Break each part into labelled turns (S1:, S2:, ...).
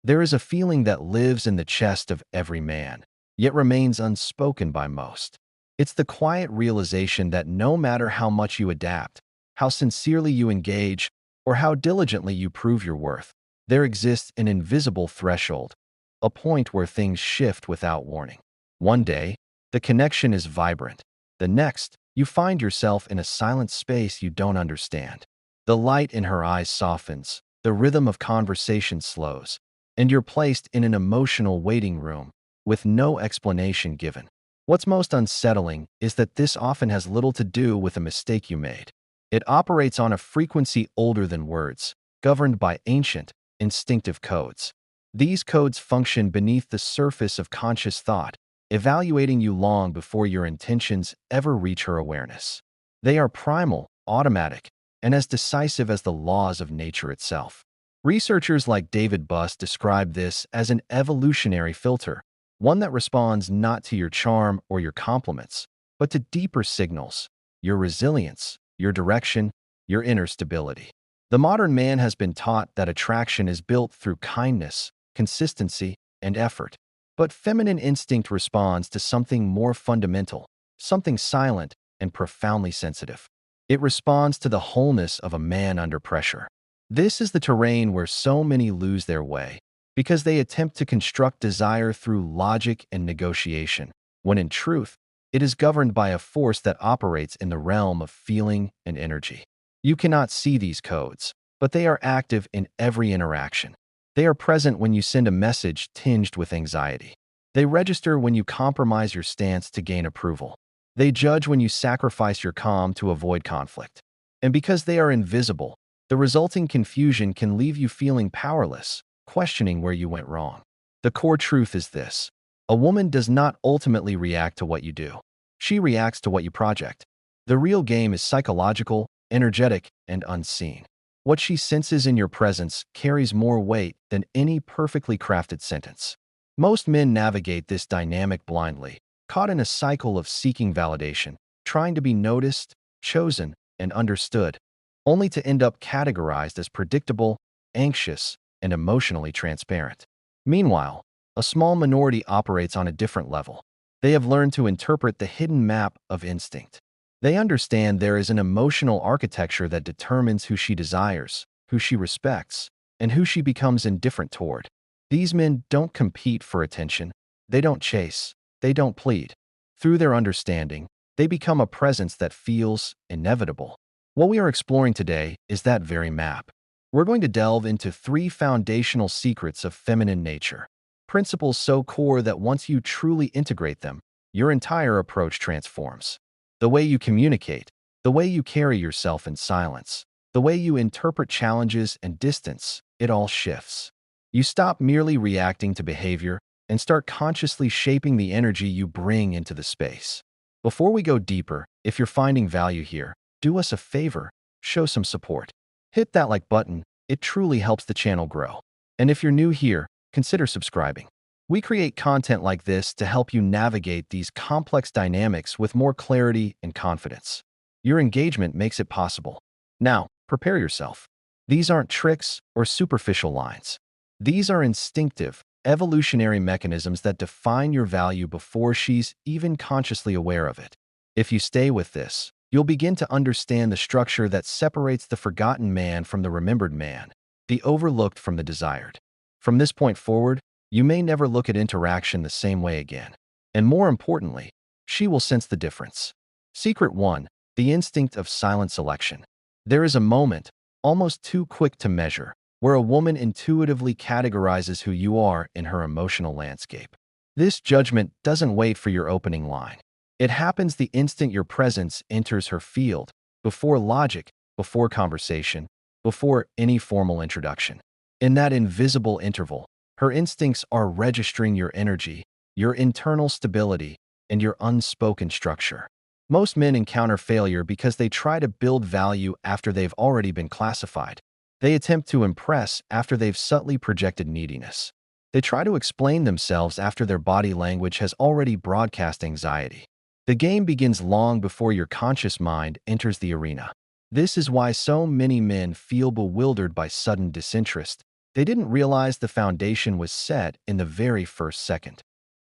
S1: There is a feeling that lives in the chest of every man, yet remains unspoken by most. It's the quiet realization that no matter how much you adapt, how sincerely you engage, or how diligently you prove your worth, there exists an invisible threshold, a point where things shift without warning. One day, the connection is vibrant. The next, you find yourself in a silent space you don't understand. The light in her eyes softens, the rhythm of conversation slows, and you're placed in an emotional waiting room with no explanation given. What's most unsettling is that this often has little to do with a mistake you made. It operates on a frequency older than words, governed by ancient, instinctive codes. These codes function beneath the surface of conscious thought, evaluating you long before your intentions ever reach her awareness. They are primal, automatic, and as decisive as the laws of nature itself. Researchers like David Buss describe this as an evolutionary filter, one that responds not to your charm or your compliments, but to deeper signals, your resilience, your direction, your inner stability. The modern man has been taught that attraction is built through kindness, consistency, and effort. But feminine instinct responds to something more fundamental, something silent and profoundly sensitive. It responds to the wholeness of a man under pressure. This is the terrain where so many lose their way, because they attempt to construct desire through logic and negotiation, when in truth, it is governed by a force that operates in the realm of feeling and energy. You cannot see these codes, but they are active in every interaction. They are present when you send a message tinged with anxiety. They register when you compromise your stance to gain approval. They judge when you sacrifice your calm to avoid conflict. And because they are invisible, the resulting confusion can leave you feeling powerless, questioning where you went wrong. The core truth is this: a woman does not ultimately react to what you do. She reacts to what you project. The real game is psychological, energetic, and unseen. What she senses in your presence carries more weight than any perfectly crafted sentence. Most men navigate this dynamic blindly, caught in a cycle of seeking validation, trying to be noticed, chosen, and understood, only to end up categorized as predictable, anxious, and emotionally transparent. Meanwhile, a small minority operates on a different level. They have learned to interpret the hidden map of instinct. They understand there is an emotional architecture that determines who she desires, who she respects, and who she becomes indifferent toward. These men don't compete for attention. They don't chase. They don't plead. Through their understanding, they become a presence that feels inevitable. What we are exploring today is that very map. We're going to delve into 3 foundational secrets of feminine nature, principles so core that once you truly integrate them, your entire approach transforms. The way you communicate, the way you carry yourself in silence, the way you interpret challenges and distance, it all shifts. You stop merely reacting to behavior and start consciously shaping the energy you bring into the space. Before we go deeper, if you're finding value here, do us a favor, show some support. Hit that like button, it truly helps the channel grow. And if you're new here, consider subscribing. We create content like this to help you navigate these complex dynamics with more clarity and confidence. Your engagement makes it possible. Now, prepare yourself. These aren't tricks or superficial lines. These are instinctive, evolutionary mechanisms that define your value before she's even consciously aware of it. If you stay with this, you'll begin to understand the structure that separates the forgotten man from the remembered man, the overlooked from the desired. From this point forward, you may never look at interaction the same way again. And more importantly, she will sense the difference. Secret 1. The instinct of silent selection. There is a moment, almost too quick to measure, where a woman intuitively categorizes who you are in her emotional landscape. This judgment doesn't wait for your opening line. It happens the instant your presence enters her field, before logic, before conversation, before any formal introduction. In that invisible interval, her instincts are registering your energy, your internal stability, and your unspoken structure. Most men encounter failure because they try to build value after they've already been classified. They attempt to impress after they've subtly projected neediness. They try to explain themselves after their body language has already broadcast anxiety. The game begins long before your conscious mind enters the arena. This is why so many men feel bewildered by sudden disinterest, They didn't realize the foundation was set in the very first second.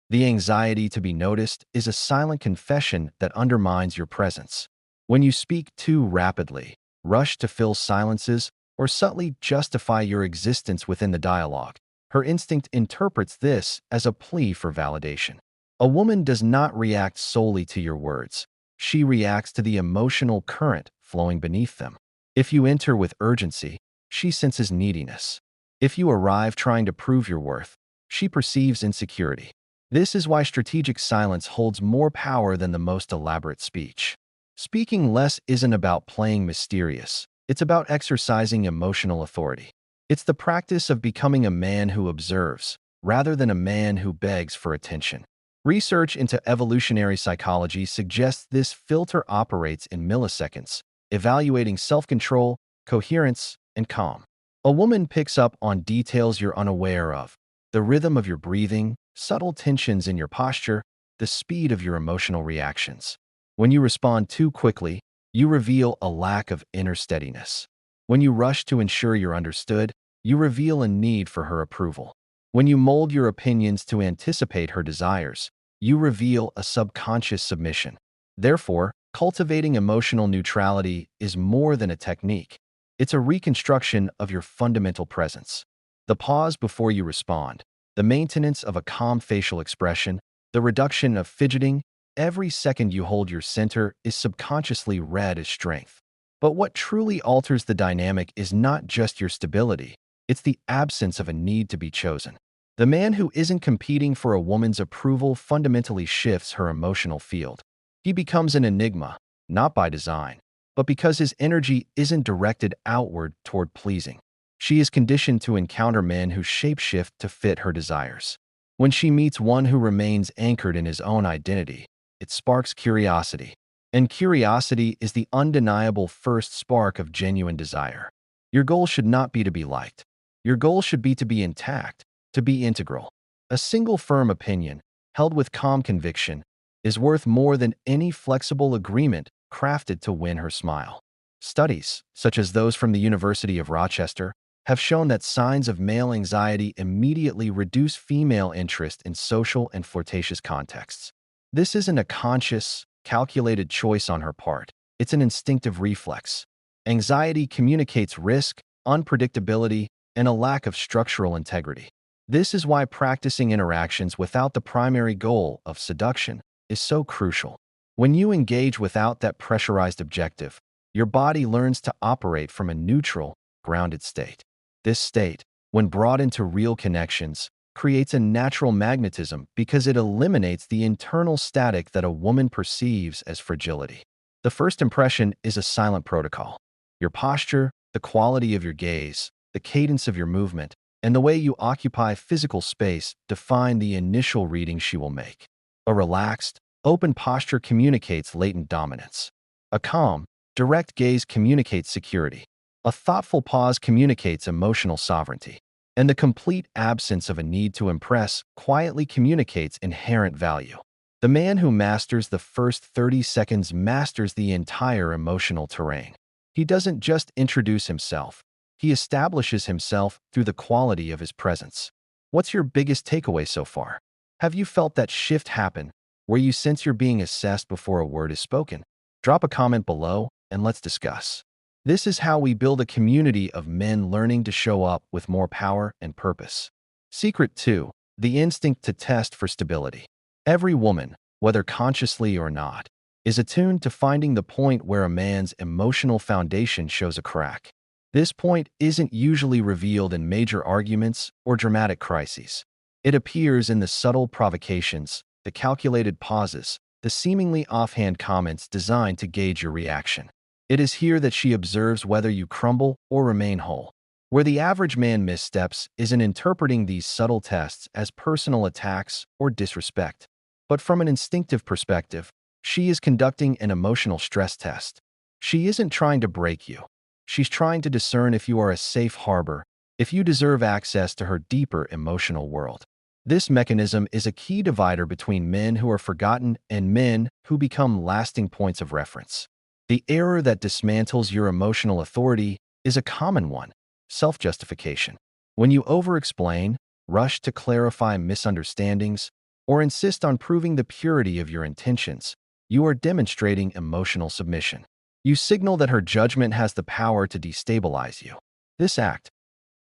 S1: The anxiety to be noticed is a silent confession that undermines your presence. When you speak too rapidly, rush to fill silences, or subtly justify your existence within the dialogue, her instinct interprets this as a plea for validation. A woman does not react solely to your words. She reacts to the emotional current flowing beneath them. If you enter with urgency, she senses neediness. If you arrive trying to prove your worth, she perceives insecurity. This is why strategic silence holds more power than the most elaborate speech. Speaking less isn't about playing mysterious. It's about exercising emotional authority. It's the practice of becoming a man who observes, rather than a man who begs for attention. Research into evolutionary psychology suggests this filter operates in milliseconds, evaluating self-control, coherence, and calm. A woman picks up on details you're unaware of: the rhythm of your breathing, subtle tensions in your posture, the speed of your emotional reactions. When you respond too quickly, you reveal a lack of inner steadiness. When you rush to ensure you're understood, you reveal a need for her approval. When you mold your opinions to anticipate her desires, you reveal a subconscious submission. Therefore, cultivating emotional neutrality is more than a technique. It's a reconstruction of your fundamental presence. The pause before you respond, the maintenance of a calm facial expression, the reduction of fidgeting. Every second you hold your center is subconsciously read as strength. But what truly alters the dynamic is not just your stability, it's the absence of a need to be chosen. The man who isn't competing for a woman's approval fundamentally shifts her emotional field. He becomes an enigma, not by design, but because his energy isn't directed outward toward pleasing. She is conditioned to encounter men who shapeshift to fit her desires. When she meets one who remains anchored in his own identity, it sparks curiosity. And curiosity is the undeniable first spark of genuine desire. Your goal should not be to be liked. Your goal should be to be intact, to be integral. A single firm opinion, held with calm conviction, is worth more than any flexible agreement crafted to win her smile. Studies, such as those from the University of Rochester, have shown that signs of male anxiety immediately reduce female interest in social and flirtatious contexts. This isn't a conscious, calculated choice on her part. It's an instinctive reflex. Anxiety communicates risk, unpredictability, and a lack of structural integrity. This is why practicing interactions without the primary goal of seduction is so crucial. When you engage without that pressurized objective, your body learns to operate from a neutral, grounded state. This state, when brought into real connections, creates a natural magnetism because it eliminates the internal static that a woman perceives as fragility. The first impression is a silent protocol. Your posture, the quality of your gaze, the cadence of your movement, and the way you occupy physical space define the initial reading she will make. A relaxed, open posture communicates latent dominance. A calm, direct gaze communicates security. A thoughtful pause communicates emotional sovereignty. And the complete absence of a need to impress quietly communicates inherent value. The man who masters the first 30 seconds masters the entire emotional terrain. He doesn't just introduce himself. He establishes himself through the quality of his presence. What's your biggest takeaway so far? Have you felt that shift happen, where you sense you're being assessed before a word is spoken? Drop a comment below and let's discuss. This is how we build a community of men learning to show up with more power and purpose. Secret 2. The instinct to test for stability. Every woman, whether consciously or not, is attuned to finding the point where a man's emotional foundation shows a crack. This point isn't usually revealed in major arguments or dramatic crises. It appears in the subtle provocations, the calculated pauses, the seemingly offhand comments designed to gauge your reaction. It is here that she observes whether you crumble or remain whole. Where the average man missteps is in interpreting these subtle tests as personal attacks or disrespect. But from an instinctive perspective, she is conducting an emotional stress test. She isn't trying to break you. She's trying to discern if you are a safe harbor, if you deserve access to her deeper emotional world. This mechanism is a key divider between men who are forgotten and men who become lasting points of reference. The error that dismantles your emotional authority is a common one: self-justification. When you over-explain, rush to clarify misunderstandings, or insist on proving the purity of your intentions, you are demonstrating emotional submission. You signal that her judgment has the power to destabilize you. This act,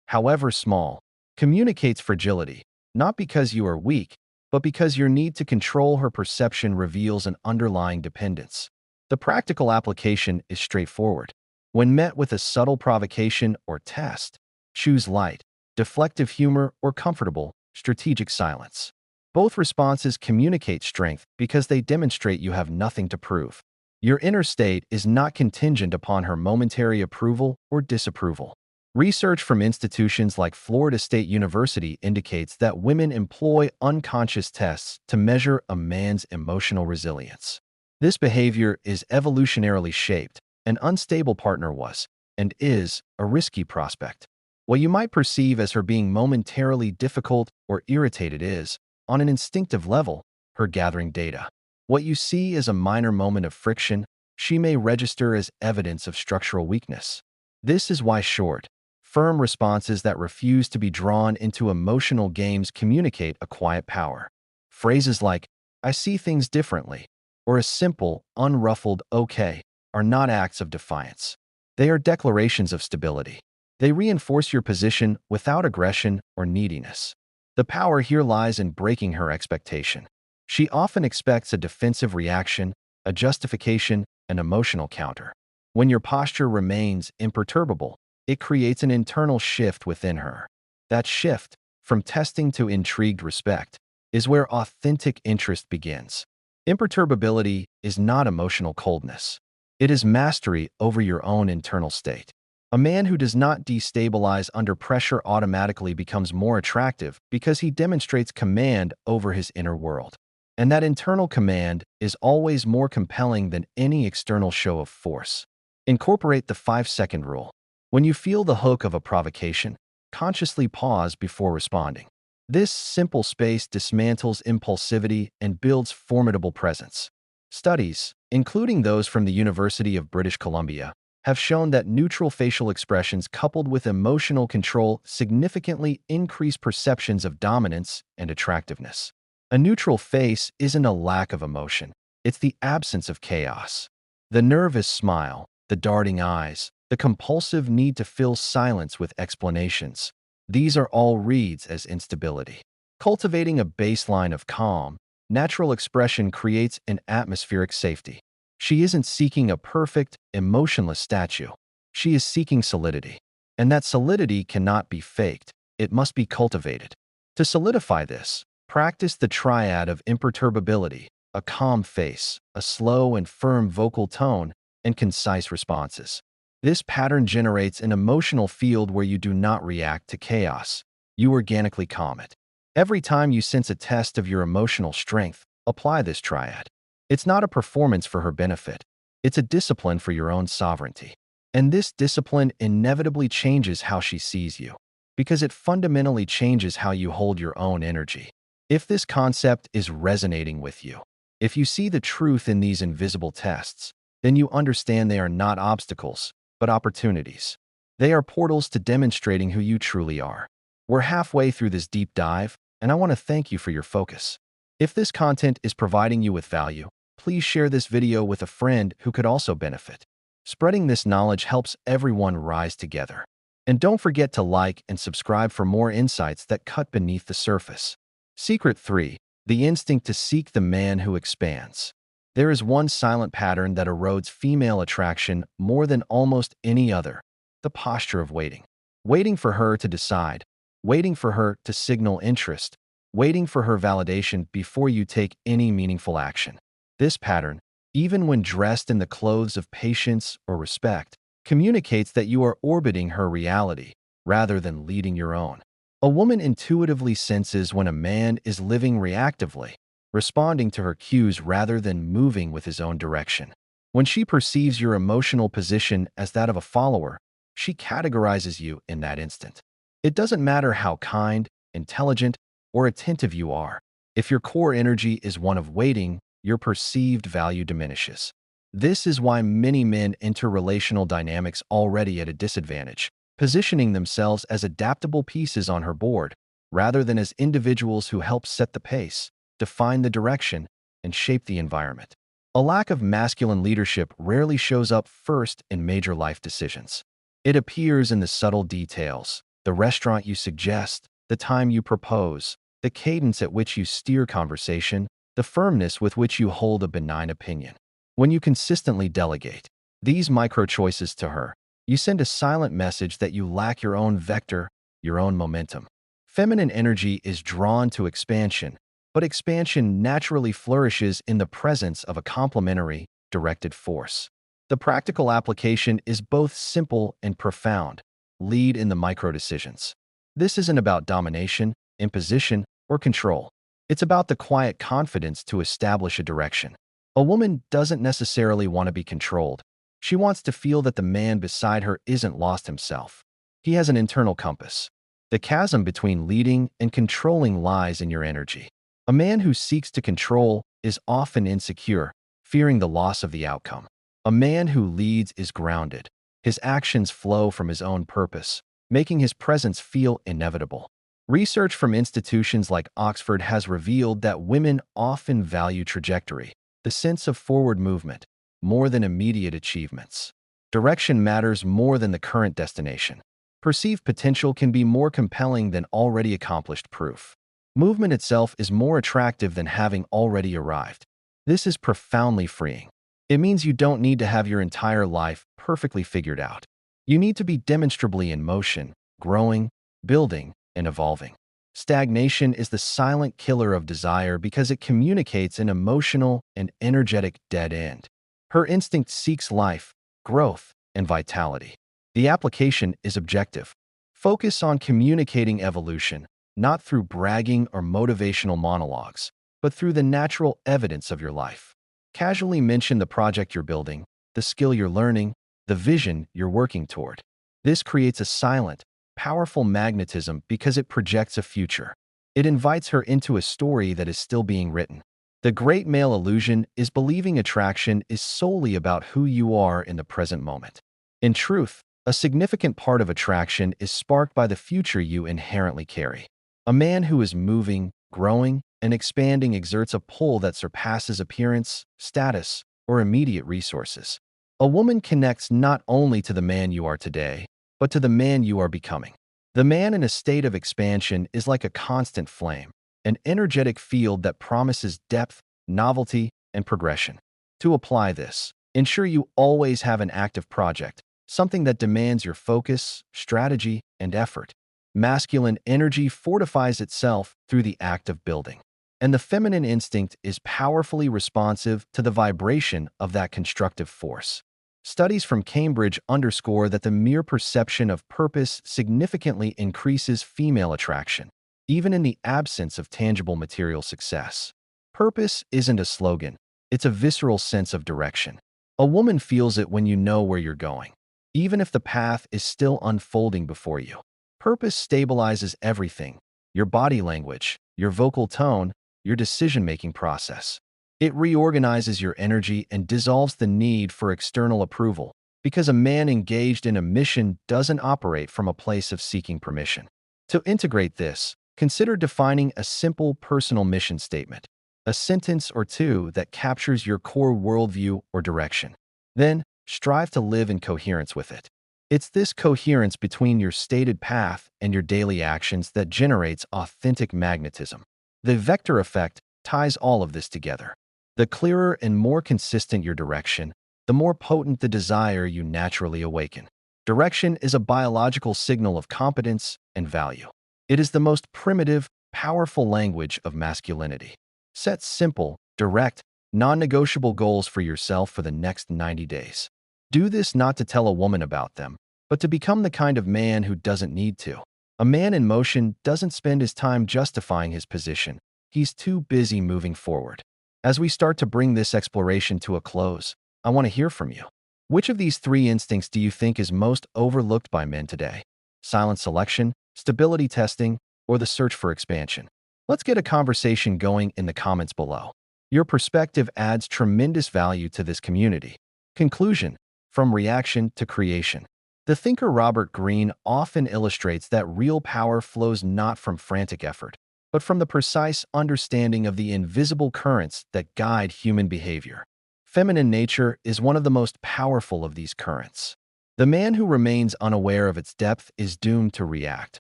S1: however small, communicates fragility, not because you are weak, but because your need to control her perception reveals an underlying dependence. The practical application is straightforward. When met with a subtle provocation or test, choose light, deflective humor, or comfortable, strategic silence. Both responses communicate strength because they demonstrate you have nothing to prove. Your inner state is not contingent upon her momentary approval or disapproval. Research from institutions like Florida State University indicates that women employ unconscious tests to measure a man's emotional resilience. This behavior is evolutionarily shaped. An unstable partner was, and is, a risky prospect. What you might perceive as her being momentarily difficult or irritated is, on an instinctive level, her gathering data. What you see as a minor moment of friction, she may register as evidence of structural weakness. This is why short, firm responses that refuse to be drawn into emotional games communicate a quiet power. Phrases like, "I see things differently," or a simple, unruffled "okay," are not acts of defiance. They are declarations of stability. They reinforce your position without aggression or neediness. The power here lies in breaking her expectation. She often expects a defensive reaction, a justification, an emotional counter. When your posture remains imperturbable, it creates an internal shift within her. That shift, from testing to intrigued respect, is where authentic interest begins. Imperturbability is not emotional coldness. It is mastery over your own internal state. A man who does not destabilize under pressure automatically becomes more attractive because he demonstrates command over his inner world. And that internal command is always more compelling than any external show of force. Incorporate the 5-second rule. When you feel the hook of a provocation, consciously pause before responding. This simple space dismantles impulsivity and builds formidable presence. Studies, including those from the University of British Columbia, have shown that neutral facial expressions coupled with emotional control significantly increase perceptions of dominance and attractiveness. A neutral face isn't a lack of emotion, it's the absence of chaos. The nervous smile, the darting eyes, the compulsive need to fill silence with explanations. These are all reads as instability. Cultivating a baseline of calm, natural expression creates an atmospheric safety. She isn't seeking a perfect, emotionless statue. She is seeking solidity. And that solidity cannot be faked. It must be cultivated. To solidify this, practice the triad of imperturbability, a calm face, a slow and firm vocal tone, and concise responses. This pattern generates an emotional field where you do not react to chaos. You organically calm it. Every time you sense a test of your emotional strength, apply this triad. It's not a performance for her benefit. It's a discipline for your own sovereignty. And this discipline inevitably changes how she sees you, because it fundamentally changes how you hold your own energy. If this concept is resonating with you, if you see the truth in these invisible tests, then you understand they are not obstacles, but opportunities. They are portals to demonstrating who you truly are. We're halfway through this deep dive, and I want to thank you for your focus. If this content is providing you with value, please share this video with a friend who could also benefit. Spreading this knowledge helps everyone rise together. And don't forget to like and subscribe for more insights that cut beneath the surface. Secret 3. The instinct to seek the man who expands. There is one silent pattern that erodes female attraction more than almost any other: the posture of waiting. Waiting for her to decide, waiting for her to signal interest, waiting for her validation before you take any meaningful action. This pattern, even when dressed in the clothes of patience or respect, communicates that you are orbiting her reality rather than leading your own. A woman intuitively senses when a man is living reactively, responding to her cues rather than moving with his own direction. When she perceives your emotional position as that of a follower, she categorizes you in that instant. It doesn't matter how kind, intelligent, or attentive you are. If your core energy is one of waiting, your perceived value diminishes. This is why many men enter relational dynamics already at a disadvantage. positioning themselves as adaptable pieces on her board, rather than as individuals who help set the pace, define the direction, and shape the environment. A lack of masculine leadership rarely shows up first in major life decisions. It appears in the subtle details: the restaurant you suggest, the time you propose, the cadence at which you steer conversation, the firmness with which you hold a benign opinion. When you consistently delegate these micro-choices to her, you send a silent message that you lack your own vector, your own momentum. Feminine energy is drawn to expansion, but expansion naturally flourishes in the presence of a complementary, directed force. The practical application is both simple and profound. Lead in the micro-decisions. This isn't about domination, imposition, or control. It's about the quiet confidence to establish a direction. A woman doesn't necessarily want to be controlled. She wants to feel that the man beside her isn't lost himself. He has an internal compass. The chasm between leading and controlling lies in your energy. A man who seeks to control is often insecure, fearing the loss of the outcome. A man who leads is grounded. His actions flow from his own purpose, making his presence feel inevitable. Research from institutions like Oxford has revealed that women often value trajectory, the sense of forward movement, more than immediate achievements. Direction matters more than the current destination. Perceived potential can be more compelling than already accomplished proof. Movement itself is more attractive than having already arrived. This is profoundly freeing. It means you don't need to have your entire life perfectly figured out. You need to be demonstrably in motion, growing, building, and evolving. Stagnation is the silent killer of desire because it communicates an emotional and energetic dead end. Her instinct seeks life, growth, and vitality. The application is objective. Focus on communicating evolution, not through bragging or motivational monologues, but through the natural evidence of your life. Casually mention the project you're building, the skill you're learning, the vision you're working toward. This creates a silent, powerful magnetism because it projects a future. It invites her into a story that is still being written. The great male illusion is believing attraction is solely about who you are in the present moment. In truth, a significant part of attraction is sparked by the future you inherently carry. A man who is moving, growing, and expanding exerts a pull that surpasses appearance, status, or immediate resources. A woman connects not only to the man you are today, but to the man you are becoming. The man in a state of expansion is like a constant flame, an energetic field that promises depth, novelty, and progression. To apply this, ensure you always have an active project, something that demands your focus, strategy, and effort. Masculine energy fortifies itself through the act of building, and the feminine instinct is powerfully responsive to the vibration of that constructive force. Studies from Cambridge underscore that the mere perception of purpose significantly increases female attraction, even in the absence of tangible material success. Purpose isn't a slogan, it's a visceral sense of direction. A woman feels it when you know where you're going, even if the path is still unfolding before you. Purpose stabilizes everything: your body language, your vocal tone, your decision-making process. It reorganizes your energy and dissolves the need for external approval, because a man engaged in a mission doesn't operate from a place of seeking permission. To integrate this, consider defining a simple personal mission statement, a sentence or two that captures your core worldview or direction. Then, strive to live in coherence with it. It's this coherence between your stated path and your daily actions that generates authentic magnetism. The vector effect ties all of this together. The clearer and more consistent your direction, the more potent the desire you naturally awaken. Direction is a biological signal of competence and value. It is the most primitive, powerful language of masculinity. Set simple, direct, non-negotiable goals for yourself for the next 90 days. Do this not to tell a woman about them, but to become the kind of man who doesn't need to. A man in motion doesn't spend his time justifying his position. He's too busy moving forward. As we start to bring this exploration to a close, I want to hear from you. Which of these three instincts do you think is most overlooked by men today? Silent selection, stability testing, or the search for expansion? Let's get a conversation going in the comments below. Your perspective adds tremendous value to this community. Conclusion: from reaction to creation. The thinker Robert Greene often illustrates that real power flows not from frantic effort, but from the precise understanding of the invisible currents that guide human behavior. Feminine nature is one of the most powerful of these currents. The man who remains unaware of its depth is doomed to react,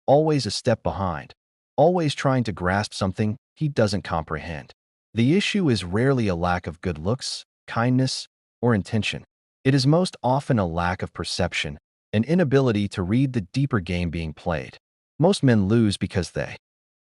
S1: always a step behind, always trying to grasp something he doesn't comprehend. The issue is rarely a lack of good looks, kindness, or intention. It is most often a lack of perception, an inability to read the deeper game being played. Most men lose because they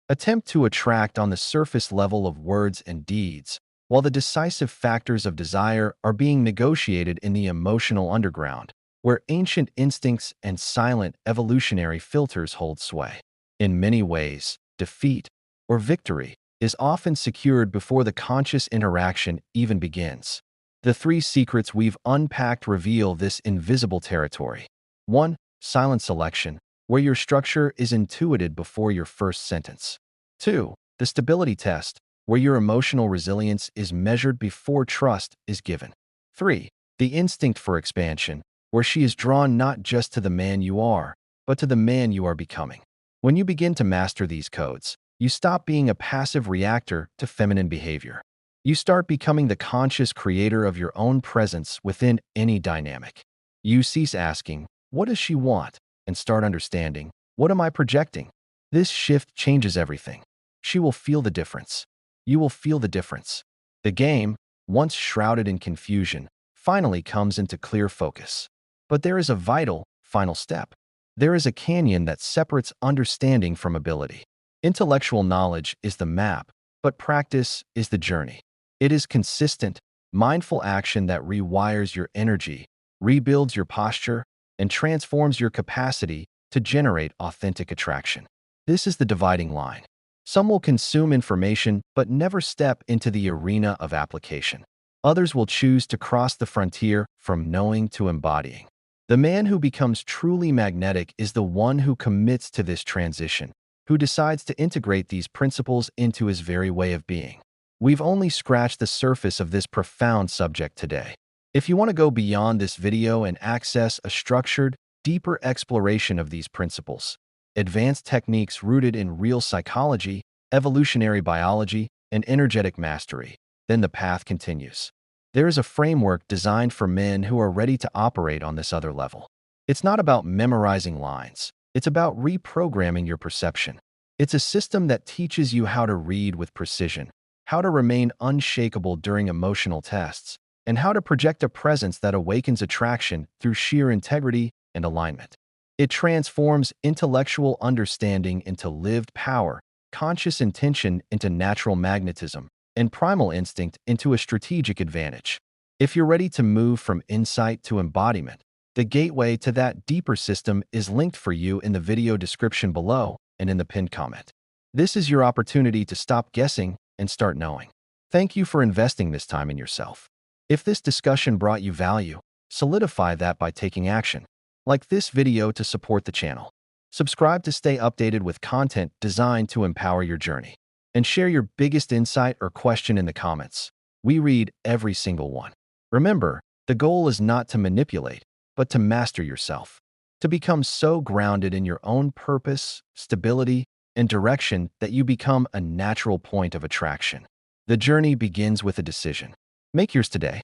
S1: attempt to attract on the surface level of words and deeds, while the decisive factors of desire are being negotiated in the emotional underground, where ancient instincts and silent evolutionary filters hold sway. In many ways, defeat or victory is often secured before the conscious interaction even begins. The three secrets we've unpacked reveal this invisible territory. 1. Silent selection, where your structure is intuited before your first sentence. 2. The stability test, where your emotional resilience is measured before trust is given. 3. The instinct for expansion, where she is drawn not just to the man you are, but to the man you are becoming. When you begin to master these codes, you stop being a passive reactor to feminine behavior. You start becoming the conscious creator of your own presence within any dynamic. You cease asking, "What does she want?" and start understanding, "What am I projecting?" This shift changes everything. She will feel the difference. You will feel the difference. The game, once shrouded in confusion, finally comes into clear focus. But there is a vital, final step. There is a canyon that separates understanding from ability. Intellectual knowledge is the map, but practice is the journey. It is consistent, mindful action that rewires your energy, rebuilds your posture, and transforms your capacity to generate authentic attraction. This is the dividing line. Some will consume information but never step into the arena of application. Others will choose to cross the frontier from knowing to embodying. The man who becomes truly magnetic is the one who commits to this transition, who decides to integrate these principles into his very way of being. We've only scratched the surface of this profound subject today. If you want to go beyond this video and access a structured, deeper exploration of these principles, advanced techniques rooted in real psychology, evolutionary biology, and energetic mastery, then the path continues. There is a framework designed for men who are ready to operate on this other level. It's not about memorizing lines. It's about reprogramming your perception. It's a system that teaches you how to read with precision, how to remain unshakable during emotional tests, and how to project a presence that awakens attraction through sheer integrity and alignment. It transforms intellectual understanding into lived power, conscious intention into natural magnetism, and primal instinct into a strategic advantage. If you're ready to move from insight to embodiment, the gateway to that deeper system is linked for you in the video description below and in the pinned comment. This is your opportunity to stop guessing and start knowing. Thank you for investing this time in yourself. If this discussion brought you value, solidify that by taking action. Like this video to support the channel. Subscribe to stay updated with content designed to empower your journey. And share your biggest insight or question in the comments. We read every single one. Remember, the goal is not to manipulate, but to master yourself. To become so grounded in your own purpose, stability, and direction that you become a natural point of attraction. The journey begins with a decision. Make yours today.